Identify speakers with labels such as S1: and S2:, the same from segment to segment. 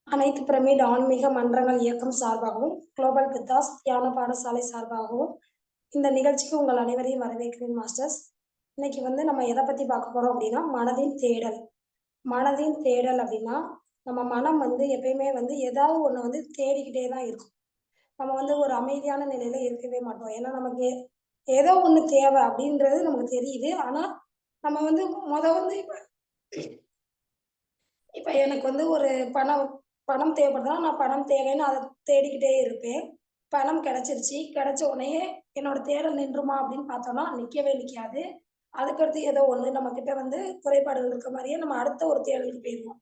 S1: அனைத்து பிரமிட் ஆன்மீக மன்றங்கள் இயக்கம் சார்பாகவும், குளோபல் பித்தாஸ் தியான பாடசாலை சார்பாகவும், இந்த நிகழ்ச்சிக்கு உங்கள் அனைவரையும் வரவேற்கிறேன் மாஸ்டர்ஸ். இன்னைக்கு நம்ம எத பத்தி பார்க்க போறோம் அப்படின்னா, மனதின் தேடல். மனதின் தேடல் அப்படின்னா, நம்ம மனம் எப்பயுமே ஏதாவது ஒண்ணு தேடிக்கிட்டே தான் இருக்கும். நம்ம ஒரு அமைதியான நிலையில இருக்கவே மாட்டோம். ஏன்னா, நமக்கு ஏதோ ஒண்ணு தேவை அப்படின்றது நமக்கு தெரியுது. ஆனா, நம்ம மொத இப்ப இப்ப எனக்கு ஒரு பணம் பணம் தேவைப்படுதுன்னா, நான் பணம் தேவைன்னு அத தேடிக்கிட்டே இருப்பேன். பணம் கிடைச்சிருச்சு. கிடைச்ச உடனேயே என்னோட தேடல் நின்றுமா அப்படின்னு பார்த்தோம்னா, நிக்கவே நிக்காது. அதுக்கடுத்து ஏதோ ஒண்ணு நம்மகிட்ட குறைபாடுகள் இருக்க மாரியே நம்ம அடுத்த ஒரு தேடலுக்கு போயிருவோம்.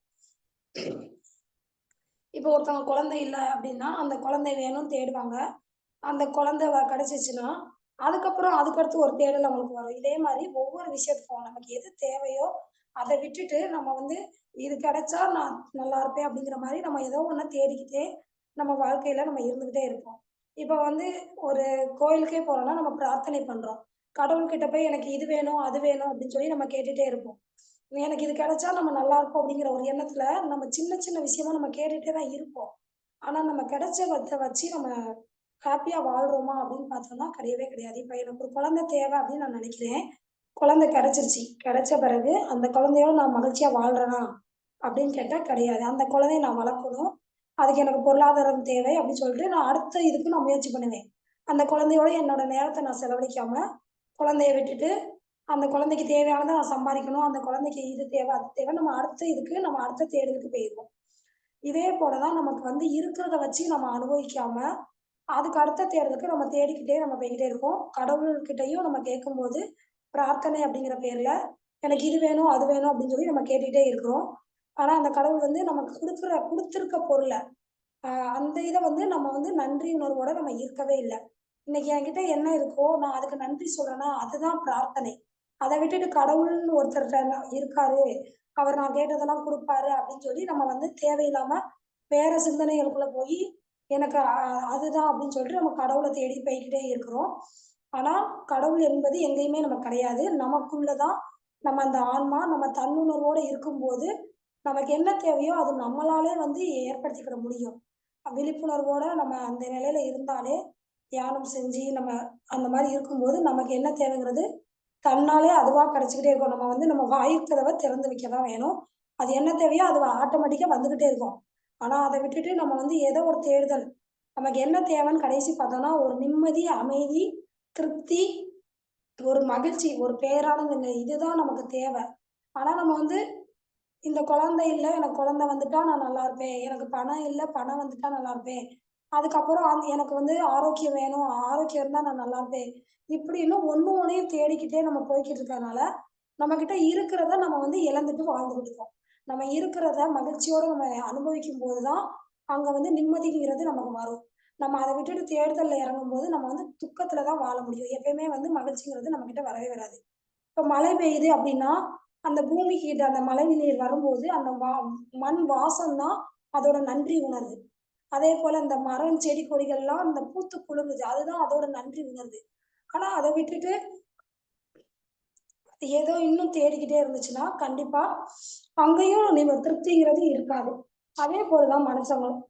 S1: இப்போ ஒருத்தவங்க குழந்தை இல்ல அப்படின்னா, அந்த குழந்தை வேணும்னு தேடுவாங்க. அந்த குழந்தை கிடைச்சிச்சுன்னா, அதுக்கப்புறம் அதுக்கடுத்து ஒரு தேடல் அவங்களுக்கு வரும். இதே மாரி ஒவ்வொரு விஷயத்துக்கும் நமக்கு எது தேவையோ, அத விட்டுட்டு நம்ம இது கிடைச்சா நான் நல்லா இருப்பேன் அப்படிங்கிற மாரி நம்ம ஏதோ ஒண்ண தேடிக்கிட்டே நம்ம வாழ்க்கையில நம்ம இருந்துகிட்டே இருப்போம். இப்ப ஒரு கோயிலுக்கே போறோம்னா, நம்ம பிரார்த்தனை பண்றோம். கடவுள்கிட்ட போய் எனக்கு இது வேணும், அது வேணும் அப்படின்னு சொல்லி நம்ம கேட்டுட்டே இருப்போம். எனக்கு இது கிடைச்சா நம்ம நல்லா இருப்போம் அப்படிங்கிற ஒரு எண்ணத்துல நம்ம சின்ன சின்ன விஷயமா நம்ம கேட்டுட்டே தான் இருப்போம். ஆனா நம்ம கிடைச்சத வச்சு நம்ம ஹேப்பியா வாழ்றோமா அப்படின்னு பார்த்தோம்னா கிடையவே கிடையாது. இப்ப எனக்கு ஒரு குழந்தை தேவை அப்படின்னு நான் நினைக்கிறேன். குழந்தை கிடைச்சிருச்சு. கிடைச்ச பிறகு அந்த குழந்தையோட நான் மகிழ்ச்சியா வாழ்றேனா? அப்படின்னு கேட்டா கிடையாது. அந்த குழந்தைய நான் வளர்க்கணும். அதுக்கு எனக்கு பொருளாதாரம் தேவை அப்படின்னு சொல்லிட்டு நான் அடுத்த இதுக்கு நான் முயற்சி பண்ணுவேன். அந்த குழந்தையோட என்னோட நேரத்த நான் செலவழிக்காம, குழந்தைய விட்டுட்டு, அந்த குழந்தைக்கு தேவையானத நான் சம்பாரிக்கணும். அந்த குழந்தைக்கு இது தேவை, அது தேவை. நம்ம அடுத்த இதுக்கு நம்ம அடுத்த தேடலுக்கு போயிருவோம். இதே போல தான் நமக்கு இருக்கிறத வச்சு நம்ம அனுபவிக்காம, அதுக்கு அடுத்த தேடலுக்கு நம்ம தேடிக்கிட்டே நம்ம போய்க்கிட்டே இருக்கோம். கடவுள்கிட்டயும் நம்ம கேட்கும்போது, பிரார்த்தனை அப்படிங்கிற பேர்ல, எனக்கு இது வேணும், அது வேணும் அப்படின்னு சொல்லி நம்ம கேட்டுக்கிட்டே இருக்கிறோம். ஆனா, அந்த கடவுள் நமக்கு குடுத்திருக்க பொருள, அ அந்த இத நம்ம நன்றி உணர்வோட நம்ம இருக்கவே இல்ல. இன்னைக்கு என்கிட்ட என்ன இருக்கோ, நான் அதுக்கு நன்றி சொல்றேன்னா, அதுதான் பிரார்த்தனை. அத விட்டுட்டு கடவுள்னு ஒருத்தர்ட்ட இருக்காரு. அவர் நான் கேட்டதெல்லாம் குடுப்பாரு அப்படின்னு சொல்லி நம்ம தேவையில்லாம வேற சிந்தனைகளுக்குள்ள போயி, எனக்கு அதுதான் அப்படின்னு சொல்லிட்டு நம்ம கடவுள தேடி போய்க்கிட்டே இருக்கிறோம். ஆனா, கடவுள் என்பது எங்கேயுமே நமக்கு கிடையாது. நமக்குள்ள தான் நம்ம அந்த ஆன்மா நம்ம தன்னுணர்வோட இருக்கும்போது, நமக்கு என்ன தேவையோ அது நம்மளாலே ஏற்படுத்திக்கிட முடியும். விழிப்புணர்வோட நம்ம அந்த நிலையில இருந்தாலே, தியானம் செஞ்சு நம்ம அந்த மாரி இருக்கும்போது, நமக்கு என்ன தேவைங்கிறது தன்னாலே அதுவா கிடைச்சுக்கிட்டே இருக்கும். நம்ம வாய் கதவ திறந்து வைக்க தான் வேணும். அது என்ன தேவையோ அது ஆட்டோமேட்டிக்கா வந்துகிட்டே இருக்கும். ஆனா, அத விட்டுட்டு நம்ம ஏதோ ஒரு தேடுதல். நமக்கு என்ன தேவைன்னு கடைசி பார்த்தோம்னா, ஒரு நிம்மதி, அமைதி, திருப்தி, ஒரு மகிழ்ச்சி, ஒரு பேரானந்த நிலை. இதுதான் நமக்கு தேவ. ஆனா, நம்ம இந்த குழந்தை இல்ல, எனக்கு குழந்தை வந்துட்டா நான் நல்லா இருப்பேன். எனக்கு பணம் இல்ல, பணம் வந்துட்டா நல்லா இருப்பேன். அதுக்கப்புறம் எனக்கு ஆரோக்கியம் வேணும். ஆரோக்கியம் இருந்தா நான் நல்லா இருப்பேன். இப்படின்னு ஒண்ணு ஒண்ணையும் தேடிக்கிட்டே நம்ம போய்க்கிட்டு இருக்கறனால, நம்மகிட்ட இருக்கிறத நம்ம இழந்துட்டு வாழ்ந்துகிட்டு இருக்கோம். நம்ம இருக்கிறத மகிழ்ச்சியோட நம்ம அனுபவிக்கும்போது தான், அங்க நிம்மதிங்கிறது நமக்கு வரும். நம்ம அத விட்டுட்டு தேடுதல்ல இறங்கும்போது, நம்ம துக்கத்துல தான் வாழ முடியும். எப்பயுமே மகிழ்ச்சிங்கிறது நம்மகிட்ட வரவே வராது. இப்ப மழை பெய்யுது அப்படின்னா, அந்த பூமிக்கு கிட்ட அந்த மழை நீர் வரும்போது, அந்த மண் வாசம் தான் அதோட நன்றி உணர்வு. அதேபோல இந்த மரம், செடி, கொடிகள்லாம் அந்த பூத்து குலுங்குது. அதுதான் அதோட நன்றி உணர்வு. ஆனா அத விட்டுட்டு ஏதோ இன்னும் தேடிக்கிட்டே இருந்துச்சுன்னா, கண்டிப்பா அங்கேயும் திருப்திங்கிறது இருக்காது. அதே போல தான் மனுஷங்களும்.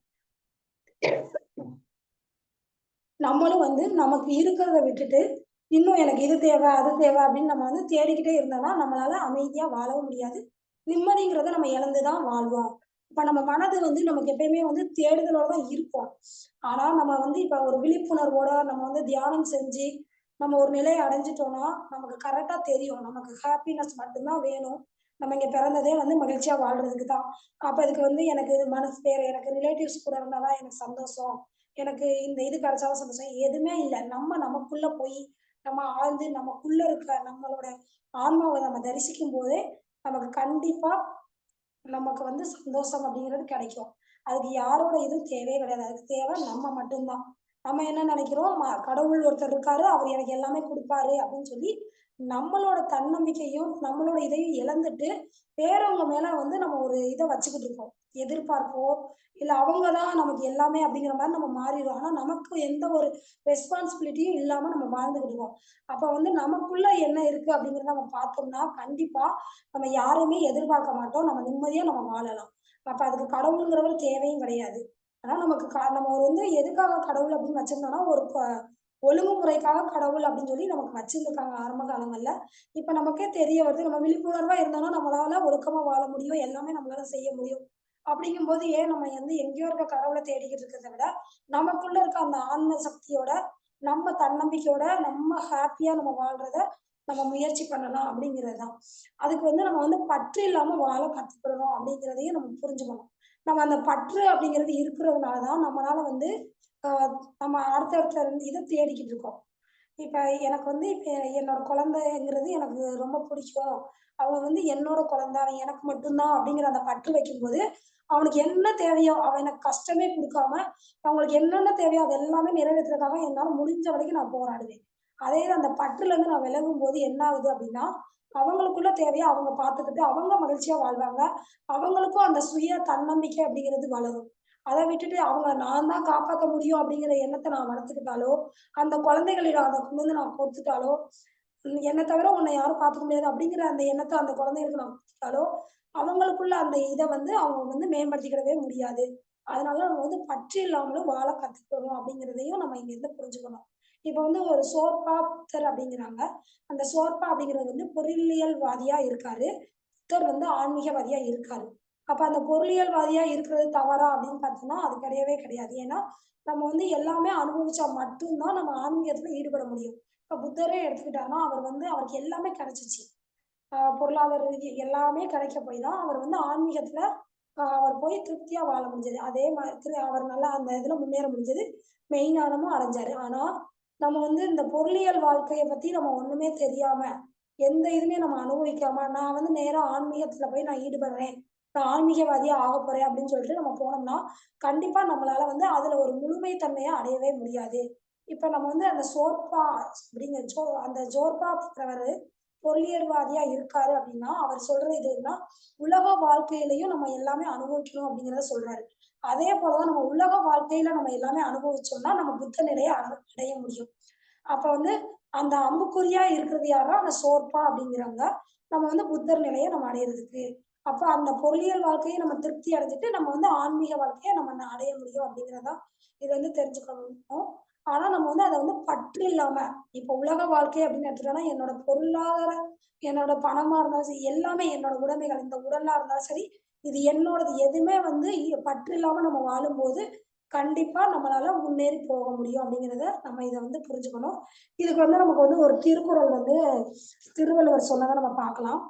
S1: நம்மளும் நமக்கு இருக்கிறத விட்டுட்டு, இன்னும் எனக்கு இது தேவை, அது தேவை அப்படின்னு நம்ம தேடிக்கிட்டே இருந்தோம்னா, நம்மளால அமைதியா வாழவும் முடியாது. நிம்மதிங்கிறத நம்ம இழந்து தான் வாழ்வோம். இப்ப நம்ம மனது நமக்கு எப்பயுமே தேடுதலோட தான் இருக்கும். ஆனா, நம்ம இப்ப ஒரு விழிப்புணர்வோட நம்ம தியானம் செஞ்சு, நம்ம ஒரு நிலைய அடைஞ்சுட்டோம்னா, நமக்கு கரெக்ட்டா தெரியும். நமக்கு ஹேப்பினஸ் மட்டும் தான் வேணும். நம்ம இங்க பிறந்ததே மகிழ்ச்சியா வாழ்றதுக்கு தான். அப்ப இதுக்கு எனக்கு மனசு வேற எனக்கு ரிலேட்டிவ்ஸ் கூட இருந்தா தான் எனக்கு சந்தோஷம். எனக்கு இந்த இது கிடைச்சா தான் சந்தோஷம். எதுவுமே இல்ல. நம்ம நமக்குள்ள போய், நம்ம ஆழ்ந்து நமக்குள்ள இருக்க நம்மளோட ஆன்மாவ நம்ம தரிசிக்கும்போதே, நமக்கு கண்டிப்பா நமக்கு சந்தோஷம் அப்படிங்கிறது கிடைக்கும். அதுக்கு யாரோட இதுவும் தேவையே கிடையாது. அதுக்கு தேவை நம்ம மட்டும் தான். நம்ம என்ன நினைக்கிறோம், கடவுள் ஒருத்தர் இருக்காரு. அவர் எனக்கு எல்லாமே குடுப்பாரு அப்படின்னு சொல்லி, நம்மளோட தன்னம்பிக்கையும், நம்மளோட இதையும் இழந்துட்டு, வேறவங்க மேல வந்து நம்ம ஒரு இத வச்சுக்கிட்டு இருக்கோம். எதிர்பார்ப்போ, இல்ல அவங்க தான் நமக்கு எல்லாமே அப்படிங்கிற மாரி நம்ம மாறிருவோம். ஆனா, நமக்கு எந்த ஒரு ரெஸ்பான்சிபிலிட்டியும் இல்லாம நம்ம வாழ்ந்துகிட்டு இருக்கோம். அப்ப வந்து நமக்குள்ள என்ன இருக்கு அப்படிங்கிறத நம்ம பார்த்தோம்னா, கண்டிப்பா நம்ம யாரையுமே எதிர்பார்க்க மாட்டோம். நம்ம நிம்மதியா நம்ம வாழலாம். அப்ப அதுக்கு கடவுள்ங்கிறவர் தேவையும் கிடையாது. ஆனா நமக்கு நம்ம வந்து எதுக்காக கடவுள் அப்படின்னு வச்சிருந்தோம்னா, ஒரு ஒழுங்குமுறைக்காக கடவுள் அப்படின்னு சொல்லி நமக்கு வச்சிருந்துருக்காங்க ஆரம்ப காலங்கள்ல. இப்ப நமக்கே தெரிய வருது. நம்ம விழிப்புணர்வா இருந்தோம்னா, நம்மளால ஒழுக்கமா வாழ முடியும். எல்லாமே நம்மளால செய்ய முடியும். அப்படிங்கும்போது ஏன் நம்ம வந்து எங்கேயோ இருக்க கடவுள தேடிக்கிட்டு இருக்கிறத விட, நமக்குள்ள இருக்க அந்த ஆன்ம சக்தியோட, நம்ம தன்னம்பிக்கையோட, நம்ம ஹேப்பியா நம்ம வாழ்றத நம்ம முயற்சி பண்ணலாம் அப்படிங்கிறது தான். அதுக்கு வந்து நம்ம வந்து பற்று இல்லாம வாழ கத்துக்கிடணும் அப்படிங்கிறதையும் நம்ம புரிஞ்சுக்கணும். நம்ம அந்த பற்று அப்படிங்கிறது இருக்கிறதுனால தான் நம்மளால வந்து அ நம்ம அடுத்தடுத்த இத தேடிக்கிட்டு இருக்கோம். இப்ப எனக்கு வந்து இப்ப என்னோட குழந்தைங்கிறது எனக்கு ரொம்ப பிடிக்கும். அவங்க வந்து என்னோட குழந்தை. அவன் எனக்கு மட்டும் தான் அப்படிங்கிற அந்த பற்று வைக்கும்போது, அவனுக்கு என்ன தேவையோ, அவன் எனக்கு கஷ்டமே குடுக்காம, அவங்களுக்கு என்னென்ன தேவையோ அது எல்லாமே நிறைவேத்துறதுக்காக என்னால முடிஞ்ச வரைக்கும் நான் போராடுவேன். அதே இது அந்த பற்றுலருந்து நான் விலகும்போது என்ன ஆகுது அப்படின்னா, அவங்களுக்குள்ள தேவைய அவங்க பார்த்துக்கிட்டு, அவங்க மகிழ்ச்சியா வாழ்வாங்க. அவங்களுக்கும் அந்த சுய தன்னம்பிக்கை அப்படிங்கிறது வளரும். அத விட்டுட்டு அவங்க நான் தான் காப்பாத்த முடியும் அப்படிங்கிற எண்ணத்த நான் வளர்த்துக்கிட்டாலோ, அந்த குழந்தைகளிடம் அத கொண்டு வந்து நான் குடுத்துட்டாலோ, என்ன தவிர உன்ன யாரும் பார்த்துக்க முடியாது அப்படிங்கிற அந்த எண்ணத்த அந்த குழந்தைகளுக்கு நான் குடுத்துட்டாலோ, அவங்களுக்குள்ள அந்த இத வந்து அவங்க வந்து மேம்படுத்திக்கிடவே முடியாது. அதனால நம்ம வந்து பற்று இல்லாமலும் வாழ கத்துக்கணும் அப்படிங்கிறதையும் நம்ம இங்கருந்து புரிஞ்சுக்கணும். இப்ப வந்து ஒரு சோர்பா புத்தர் அப்படிங்கிறாங்க. அந்த சோர்பா அப்படிங்கிறது வந்து பொருளியல்வாதியா இருக்காரு. புத்தர் வந்து ஆன்மீகவாதியா இருக்காரு. அப்ப அந்த பொருளியல்வாதியா இருக்கிறது தவறா அப்படின்னு பார்த்தோம்னா, அது கிடையவே கிடையாது. ஏன்னா, நம்ம வந்து எல்லாமே அனுபவிச்சா மட்டும் தான் நம்ம ஆன்மீகத்துல ஈடுபட முடியும். இப்ப புத்தரே எடுத்துக்கிட்டாருன்னா, அவர் வந்து அவருக்கு எல்லாமே கிடைச்சுச்சு. பொருளாதார எல்லாமே கிடைக்க போய் தான் அவர் வந்து ஆன்மீகத்துல அவர் போய் திருப்தியா வாழ முடிஞ்சது. அதே மாதிரி அவர் நல்லா அந்த இதுல முன்னேற முடிஞ்சது. மெய்ஞானமும் அடைஞ்சாரு. ஆனா, நம்ம வந்து இந்த பொருளியல் வாழ்க்கைய பத்தி நம்ம ஒண்ணுமே தெரியாம, எந்த இதுவுமே நம்ம அனுபவிக்காம, நான் வந்து நேரா ஆன்மீகத்துல போய் நான் ஈடுபடுறேன். நான் ஆன்மீகவாதியா ஆகப்போறேன் அப்படின்னு சொல்லிட்டு நம்ம போனோம்னா, கண்டிப்பா நம்மளால வந்து அதுல ஒரு முழுமை தன்மைய அடையவே முடியாது. இப்ப நம்ம வந்து அந்த சோர்பா அப்படிங்கிற அந்த ஜோர்பா அப்படிங்கிறவரு பொருளியல்வாதியா இருக்காரு அப்படின்னா, அவர் சொல்றது எதுன்னா, உலக வாழ்க்கையிலயும் நம்ம எல்லாமே அனுபவிக்கணும் அப்படிங்கிறத சொல்றாரு. அதே போல தான் நம்ம உலக வாழ்க்கையில நம்ம எல்லாமே அனுபவிச்சோம்னா, நம்ம புத்த நிலைய அடைய முடியும். அப்ப வந்து அந்த அம்புக்குறியா இருக்கிறது யாருன்னா, அந்த சோர்பா அப்படிங்கிறவங்க. நம்ம வந்து புத்தர் நிலைய நம்ம அடையறதுக்கு. அப்ப அந்த பொருளியல் வாழ்க்கைய நம்ம திருப்தி அடைஞ்சுட்டு, நம்ம வந்து ஆன்மீக வாழ்க்கைய நம்ம அடைய முடியும் அப்படிங்கிறது தான் இது வந்து தெரிஞ்சுக்கணும். ஆனா நம்ம வந்து அத வந்து பற்று இல்லாம, இப்ப உலக வாழ்க்கை அப்படின்னு எடுத்துட்டோம்னா, என்னோட பொருளாதார என்னோட பணமா இருந்தாலும் சரி, எல்லாமே என்னோட உடைமைகள், இந்த உடலா இருந்தாலும் சரி, இது என்னோடது எதுவுமே வந்து பற்று இல்லாம நம்ம வாழும்போது, கண்டிப்பா நம்மளால முன்னேறி போக முடியும் அப்படிங்கிறத நம்ம இத வந்து புரிஞ்சுக்கணும். இதுக்கு வந்து நமக்கு வந்து ஒரு திருக்குறள் வந்து திருவள்ளுவர் சொன்னத நம்ம பார்க்கலாம்.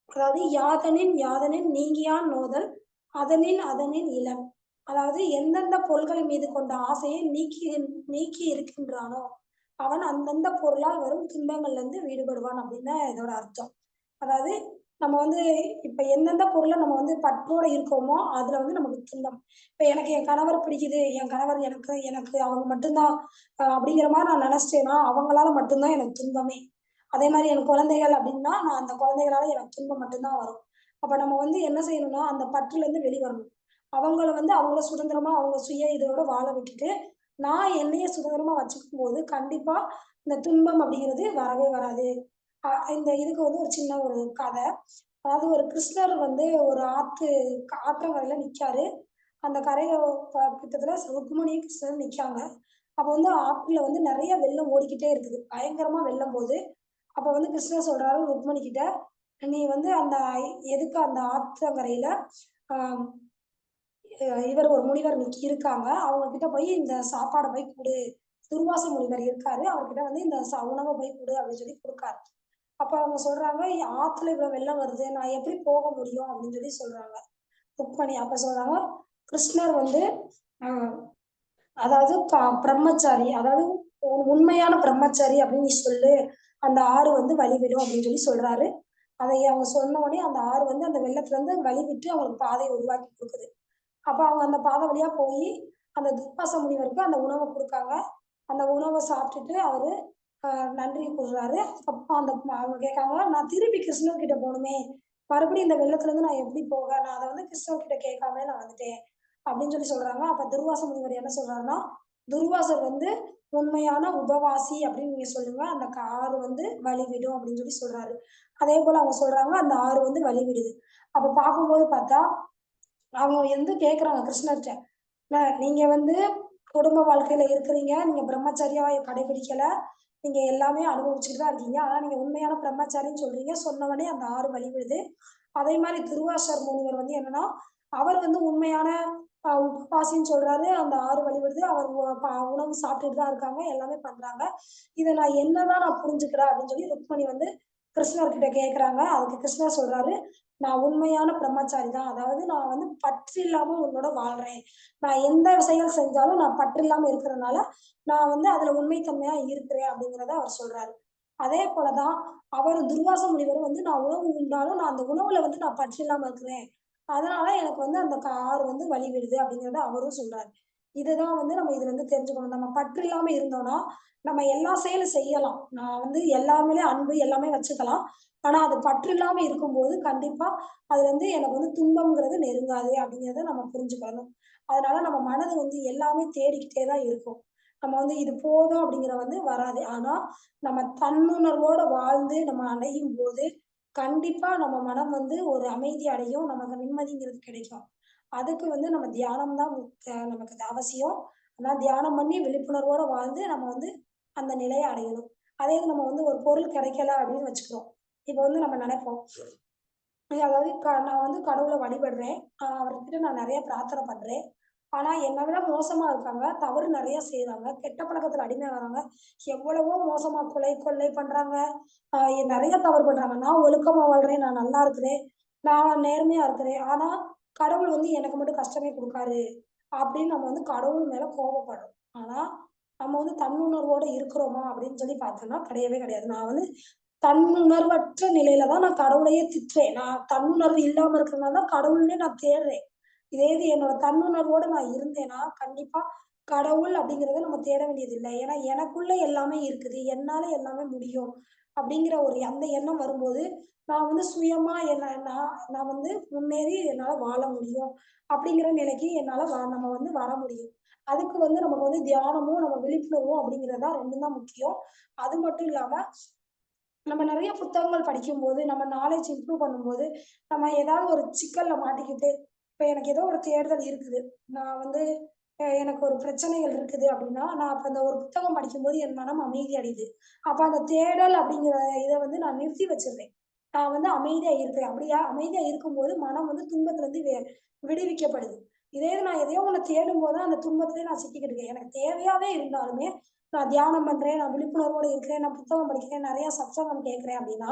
S1: அதாவது யாதனின் யாதனின் நீங்கியான் நோதல், அதனின் அதனின் இலன். அதாவது எந்தெந்த பொருள்கள் மீது கொண்ட ஆசையை நீக்கி இருக்கின்றானோ, அவன் அந்தந்த பொருளால் வரும் துன்பங்கள்ல இருந்து விடுபடுவான் அப்படின்னு தான் இதோட அர்த்தம். அதாவது நம்ம வந்து இப்ப எந்தெந்த பொருள நம்ம வந்து பற்றோட இருக்கோமோ, அதுல வந்து நமக்கு துன்பம். இப்ப எனக்கு என் கணவர் பிடிக்குது. என் கணவர் எனக்கு எனக்கு அவங்க மட்டும் தான் அப்படிங்கிற மாரி நான் நெனச்சுட்டேன்னா, அவங்களால மட்டும் தான் எனக்கு துன்பமே. அதே மாரி எனக்கு குழந்தைகள் அப்டின்னா, நான் அந்த குழந்தைகளால எனக்கு துன்பம் மட்டும் தான் வரும். அப்ப நம்ம வந்து என்ன செய்யணும்னா, அந்த பற்றுலருந்து வெளிவரணும். அவங்கள வந்து அவங்கள சுதந்திரமா, அவங்க சுய இதோட வாழ விட்டுட்டு, நான் என்னைய சுதந்திரமா வச்சுக்கும்போது, கண்டிப்பா இந்த துன்பம் அப்டிங்கிறது வரவே வராது. இந்த இதுக்கு வந்து ஒரு சின்ன ஒரு கத. அதாவது ஒரு கிருஷ்ணர் வந்து ஒரு ஆற்றங்கரையில நிக்காரு. அந்த கரையில பக்கத்துல ருக்மணியும் கிருஷ்ணரும் நிக்காங்க. அப்ப வந்து ஆத்துல வந்து நெறைய வெள்ளம் ஓடிக்கிட்டே இருக்குது. பயங்கரமா வெள்ளம் போது. அப்ப வந்து கிருஷ்ணர் சொல்றாரு ருக்மணி கிட்ட, "நீ வந்து அந்த எதுக்கு அந்த ஆற்றங்கரையில அ இவர் ஒரு முனிவர் இருக்காங்க. அவங்க கிட்ட போய் இந்த சாப்பாட போய் குடு. துர்வாச முனிவர் இருக்காரு. அவர்கிட்ட வந்து இந்த உணவ போய் குடு" அப்படின்னு சொல்லி குடுக்காரு. அப்ப அவங்க சொல்றாங்க, "ஆத்துல இவ்வளோ வெள்ளம் வருது. நான் எப்படி போக முடியும்?" அப்படின்னு சொல்லி சொல்றாங்க. ருக்மணி அப்ப சொல்றாங்க, கிருஷ்ணர் வந்து அ அதாவது பிரம்மச்சாரி. அதாவது உண்மையான பிரம்மச்சாரி அப்படின்னு நீ சொல்லு. அந்த ஆறு வந்து வழிவிடும் அப்படின்னு சொல்லி சொல்றாரு. அதை அவங்க சொன்ன உடனே அந்த ஆறு வந்து அந்த வெள்ளத்துலருந்து வழிவிட்டு அவங்களுக்கு பாதைய உருவாக்கி குடுக்குது. அப்ப அவங்க அந்த பாதை வழியா போயி, அந்த துர்வாச முனிவருக்கு அந்த உணவ குடுக்காங்க. அந்த உணவ சாப்பிட்டுட்டு அவரு அ நன்றி கூறுறாரு. அதுக்கப்புறம் அவங்க கேட்காங்க, "நான் திருப்பி கிருஷ்ணர் கிட்ட போணுமே! மறுபடியும் இந்த வெள்ளத்துலருந்து நான் எப்படி போக? நான் அத வந்து கிருஷ்ணர் கிட்ட கேட்காமலே நான் வந்துட்டேன்." அப்படின்னு சொல்றாங்க. அப்ப துர்வாச முனிவர் என்ன சொல்றாருன்னா, "துர்வாசர் வந்து உண்மையான உபவாசி அப்படின்னு நீங்க சொல்லுங்க. அந்த ஆறு வந்து வழிவிடும்." அப்படின்னு சொல்றாரு. அதேபோல அவங்க சொல்றாங்க, அந்த ஆறு வந்து வழிவிடுது. அப்ப பார்க்கும்போது பார்த்தா, அவங்க வந்து கேட்கறாங்க கிருஷ்ணர்ட்ட. நீங்க வந்து குடும்ப வாழ்க்கையில இருக்கிறீங்க. நீங்க பிரம்மச்சரியாவ கடைபிடிக்கல. நீங்க எல்லாமே அனுபவிச்சுட்டு தான் இருக்கீங்க. ஆனா நீங்க உண்மையான பிரம்மச்சாரின்னு சொல்றீங்க. சொன்ன உடனே அந்த ஆறு வழிவிடுது. அதே மாரி துர்வாசர் முனிவர் வந்து என்னன்னா, அவர் வந்து உண்மையான உபவாசின்னு சொல்றாரு. அந்த ஆறு வழிவிடுது. அவர் உணவு சாப்பிட்டுட்டு தான் இருக்காங்க. எல்லாமே பண்றாங்க. இத நான் என்னதான் புரிஞ்சுக்கிறேன் அப்படின்னு ருக்மணி வந்து கிருஷ்ணர்கிட்ட கேட்கறாங்க. அதுக்கு கிருஷ்ணர் சொல்றாரு, "நான் உண்மையான பிரம்மச்சாரி தான். அதாவது நான் வந்து பற்று இல்லாம உன்னோட வாழ்றேன். நான் எந்த செயல் செஞ்சாலும் நான் பற்று இல்லாம இருக்கிறனால, நான் வந்து அதுல உண்மை தன்மையா இருக்கிறேன்." அப்படிங்கிறத அவர் சொல்றாரு. அதே போல தான் துர்வாச முனிவரும் வந்து நான் உணவு உண்டாலும் நான் அந்த உணவுல வந்து நான் பற்று இல்லாம இருக்கிறேன். அதனால எனக்கு வந்து அந்த ஆறு வந்து வழி விடுது அப்படிங்கிறத அவரும் சொல்றாரு. இதுதான் வந்து நம்ம இதுலருந்து தெரிஞ்சுக்கணும். நம்ம பற்று இல்லாம இருந்தோம்னா, நம்ம எல்லா செயலும் செய்யலாம். நான் வந்து எல்லா மேலயும் அன்பு எல்லாமே வச்சுக்கலாம். ஆனா அது பற்று இல்லாம இருக்கும்போது கண்டிப்பா அது வந்து எனக்கு வந்து துன்பம்ங்கிறது நெருங்காது அப்படிங்கிறத நம்ம புரிஞ்சுக்கணும். அதனால நம்ம மனது வந்து எல்லாமே தேடிக்கிட்டே தான் இருக்கும். நம்ம வந்து இது போதும் அப்படிங்கிற வந்து வராது. ஆனா நம்ம தன்னுணர்வோட வாழ்ந்து நம்ம அடையும்போது, கண்டிப்பா நம்ம மனம் வந்து ஒரு அமைதி அடையும். நமக்கு நிம்மதிங்கிறது கிடைக்கும். அதுக்கு வந்து நம்ம தியானம் தான் நமக்கு அது அவசியம். ஆனா தியானம் பண்ணி விழிப்புணர்வோட வாழ்ந்து நம்ம வந்து அந்த நிலைய அடையணும். அதே இது நம்ம வந்து ஒரு பொருள் கிடைக்கல அப்படின்னு வச்சுக்கிறோம். இப்ப வந்து நம்ம நெனைப்போம். அதாவது நான் வந்து கடவுள வழிபடுறேன். அவர்கிட்ட நான் நெறைய பிரார்த்தனை பண்றேன். ஆனா, என்ன விட மோசமா இருக்காங்க. தவறு நெறைய செய்றாங்க. கெட்ட பழக்கத்துல அடிமையாகுறாங்க. எவ்வளவோ மோசமா கொலை, கொள்ளை பண்றாங்க. அ நெறைய தவறு பண்றாங்க. நான் ஒழுக்கமா வாழ்றேன். நான் நல்லா இருக்கிறேன். நான் நேர்மையா இருக்கிறேன். ஆனா, கடவுள் வந்து எனக்கு மட்டும் கஷ்டமே குடுக்காரு. அப்படின்னு நம்ம வந்து கடவுள் மேல கோபப்படுறோம். ஆனா, நம்ம வந்து தன்னுணர்வோட இருக்கிறோமா அப்படின்னு பார்த்தோம்னா, கிடையவே கிடையாது. நான் வந்து தன்னுணர்வற்ற நிலையில தான் நான் கடவுளையே திட்டுறேன். நான் தன்னுணர்வு இல்லாம இருக்கிறனால தான் கடவுள்னே நான் தேடுறேன். இதே இது என்னோட தன்னுணர்வோட நான் இருந்தேன்னா, கண்டிப்பா கடவுள் அப்படிங்கிறத நம்ம தேட வேண்டியதில்ல. ஏன்னா, எனக்குள்ள எல்லாமே இருக்குது. என்னால எல்லாமே முடியும். அப்படிங்கிற ஒரு அந்த எண்ணம் வரும்போது, நான் வந்து சுயமா என்ன நான் நான் வந்து முன்னேறி என்னால வாழ முடியும். அப்படிங்கிற நிலைக்கு என்னால நம்ம வந்து வர முடியும். அதுக்கு வந்து நமக்கு வந்து தியானமும், நம்ம விழிப்புணர்வும் அப்படிங்கிறது தான் 2ம் தான் முக்கியம். அது மட்டும் இல்லாம நம்ம நெறைய புத்தகங்கள் படிக்கும்போது, நம்ம நாலேட்ஜ் இம்ப்ரூவ் பண்ணும்போது, நம்ம ஏதாவது ஒரு சிக்கல்ல மாட்டிக்கிட்டு, இப்ப எனக்கு ஏதோ ஒரு தேடுதல் இருக்குது. நான் வந்து எனக்கு ஒரு பிரச்சனைகள் இருக்குது அப்டின்னா, நான் அப்ப அந்த ஒரு புத்தகம் படிக்கும்போது என் மனம் அமைதி அடையுது. அப்ப அந்த தேடல் அப்படிங்கிற இத வந்து நான் நிறுத்தி வச்சுருவேன். நான் வந்து அமைதியா இருக்கிறேன். அப்படியா அமைதியா இருக்கும்போது மனம் வந்து துன்பத்துலருந்து விடுவிக்கப்படுது. இதே இது நான் எதையோ ஒண்ணு தேடும்போது தான் அந்த துன்பத்திலேயே நான் சிக்கிக்கிட்டு இருக்கேன். எனக்கு தேவையாவே இருந்தாலுமே, நான் தியானம் பண்றேன், நான் விழிப்புணர்வோட இருக்கிறேன், நான் புத்தகம் படிக்கிறேன், நெறைய சத்சங்கம் கேட்கிறேன் அப்படின்னா,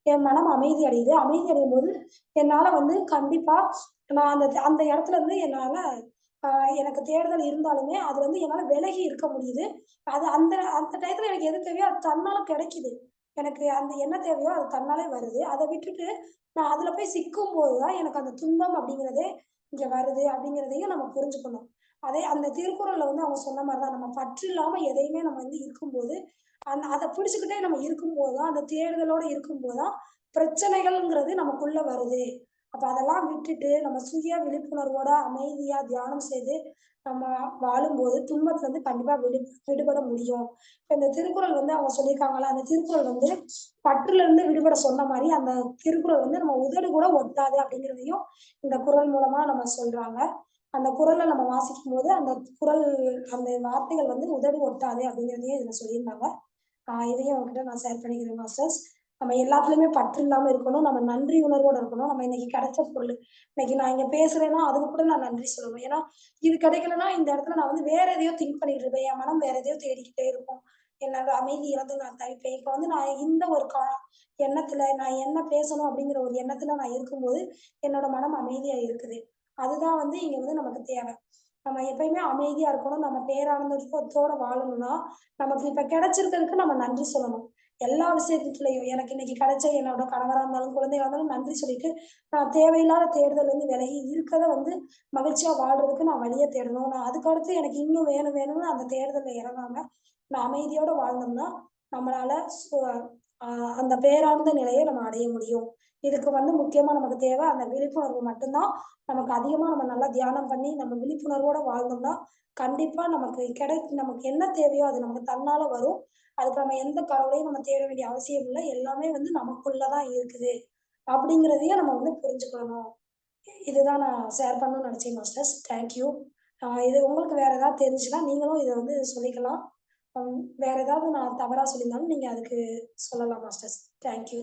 S1: என் மனம் அமைதி அடையுது. அமைதி அடையும்போது, என்னால வந்து கண்டிப்பா நான் அந்த அந்த இடத்துல இருந்து என்னால அ எனக்கு தேடுதல் இருந்தாலுமே, அதுலருந்து என்னால விலகி இருக்க முடியுது. அது அந்த அந்த டயத்துல எனக்கு எது தேவையோ அது தன்னால கிடைக்குது. எனக்கு அந்த என்ன தேவையோ அது தன்னாலே வருது. அத விட்டுட்டு நான் அதுல போய் சிக்கும்போது தான் எனக்கு அந்த துன்பம் அப்படிங்கிறதே இங்க வருது அப்படிங்கிறதையும் நம்ம புரிஞ்சுக்கணும். அதே அந்த திருக்குறள்ல வந்து அவங்க சொன்ன மாரி தான் நம்ம பற்று இல்லாம எதையுமே நம்ம வந்து இருக்கும்போது, அத பிடிச்சுக்கிட்டே நம்ம இருக்கும்போது தான், அந்த தேடுதலோட இருக்கும்போது தான் பிரச்சனைகள்ங்கிறது நமக்குள்ள வருது. அப்ப அதெல்லாம் விட்டுட்டு நம்ம சுய விழிப்புணர்வோட அமைதியா தியானம் செய்து நம்ம வாழும்போது துன்பத்துலருந்து கண்டிப்பா விடுபட முடியும். இப்ப இந்த திருக்குறள் வந்து அவங்க சொல்லியிருக்காங்கல்ல, அந்த திருக்குறள் வந்து பற்றுலருந்து விடுபட சொன்ன மாரி, அந்த திருக்குறள் வந்து நம்ம உதடு கூட ஒட்டாது அப்படிங்கிறதையும் இந்த குறள் மூலமா நம்ம சொல்றாங்க. அந்த குறள நம்ம வாசிக்கும்போது, அந்த குறள் அந்த வார்த்தைகள் வந்து உதடு ஒட்டாது அப்படிங்கிறதையும் இதுல சொல்லியிருந்தாங்க. இதையும் உங்ககிட்ட நான் ஷேர் பண்ணிக்கிறேன் மாஸ்டர்ஸ். நம்ம எல்லாத்துலயுமே பற்று இல்லாம இருக்கணும். நம்ம நன்றி உணர்வோட இருக்கணும். நம்ம இன்னைக்கு கிடைச்ச பொருள். இன்னைக்கு நான் இங்க பேசுறேன்னா, அதுக்கு கூட நான் நன்றி சொல்லணும். ஏன்னா, இது கிடைக்கலன்னா, இந்த இடத்துல நான் வந்து வேற எதையோ திங்க் பண்ணிட்டு இருப்பேன். என் மனம் வேற எதையோ தேடிக்கிட்டே இருக்கும். என்னோட அமைதி இழந்து நான் தவிப்பேன். இப்ப வந்து நான் இந்த ஒரு எண்ணத்துல நான் என்ன பேசணும் அப்படிங்கிற ஒரு எண்ணத்துல நான் இருக்கும்போது, என்னோட மனம் அமைதியா இருக்குது. அதுதான் வந்து இங்க வந்து நமக்கு தேவை. நம்ம எப்பயுமே அமைதியா இருக்கணும். நம்ம பேரானந்தத்தோட வாழணும்னா, நமக்கு இப்ப கிடைச்சிருக்கிறதுக்கு நம்ம நன்றி சொல்லணும். எல்லா விஷயத்துலயும் எனக்கு இன்னைக்கு கிடைச்ச என்னோட கணவரா இருந்தாலும், குழந்தையா இருந்தாலும் நன்றி சொல்லிட்டு, நான் தேவையில்லாத தேடுதல்லருந்து விலகி இருக்கத வந்து மகிழ்ச்சியா வாழ்றதுக்கு நான் வழிய தேடணும். நான் அதுக்கு அடுத்து எனக்கு இன்னும் வேணும் வேணும்னு அந்த தேடுதல்ல இறங்காம, நான் அமைதியோட வாழ்ந்தோம்னா, நம்மளால சு அ அந்த பேரார்ந்த நிலைய நம்ம அடைய முடியும். இதுக்கு முக்கியமா நமக்கு தேவை அந்த விழிப்புணர்வு மட்டும் தான். நமக்கு அதிகமா நம்ம நல்லா தியானம் பண்ணி, நம்ம விழிப்புணர்வோட வாழ்ந்தோம்னா, கண்டிப்பா நமக்கு என்ன தேவையோ அது நமக்கு தன்னால வரும். அதுக்கு நம்ம எந்த கடவுளையும் நம்ம தேட வேண்டிய அவசியம் இல்ல. எல்லாமே நமக்குள்ள தான் இருக்குது. அப்படிங்கிறதையும் நம்ம புரிஞ்சுக்கணும். இதுதான் நான் ஷேர் பண்ணணும்னு நெனச்சேன் மாஸ்டர்ஸ். Thank you. இது உங்களுக்கு வேற ஏதாவது தெரிஞ்சுச்சுன்னா, நீங்களும் இத சொல்லிக்கலாம். வேற ஏதாவது நான் தவறா சொல்லியிருந்தாலும் நீங்க அதுக்கு சொல்லலாம் மாஸ்டர்ஸ். Thank you.